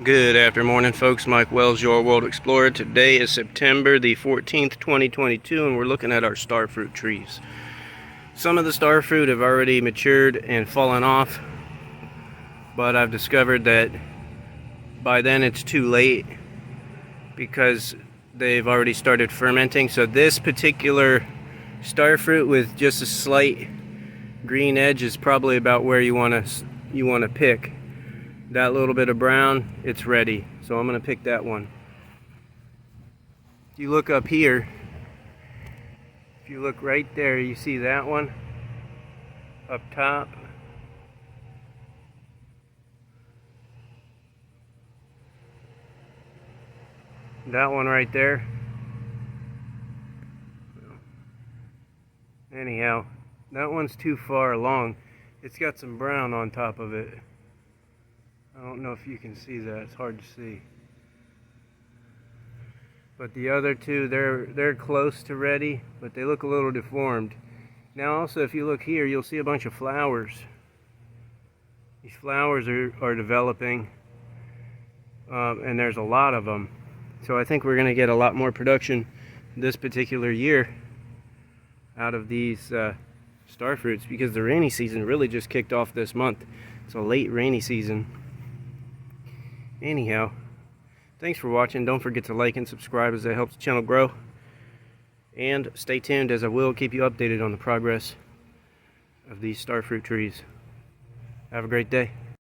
Good after morning, folks. Mike Wells, your World Explorer. Today is September the 14th, 2022, and we're looking at our starfruit trees. Some of the starfruit have already matured and fallen off, but I've discovered that by then it's too late because they've already started fermenting. So this particular starfruit with just a slight green edge is probably about where you want to pick. That little bit of brown, it's ready. So I'm going to pick that one. If you look up here, if you look right there, you see that one up top. That one right there. Anyhow, that one's too far along. It's got some brown on top of it. I don't know if you can see that, it's hard to see. But the other two, they're close to ready, but they look a little deformed. Now also, if you look here, you'll see a bunch of flowers. These flowers are developing, and there's a lot of them. So I think we're going to get a lot more production this particular year out of these starfruits, because the rainy season really just kicked off this month. It's a late rainy season. Anyhow, thanks for watching. Don't forget to like and subscribe, as that helps the channel grow. And stay tuned, as I will keep you updated on the progress of these starfruit trees. Have a great day.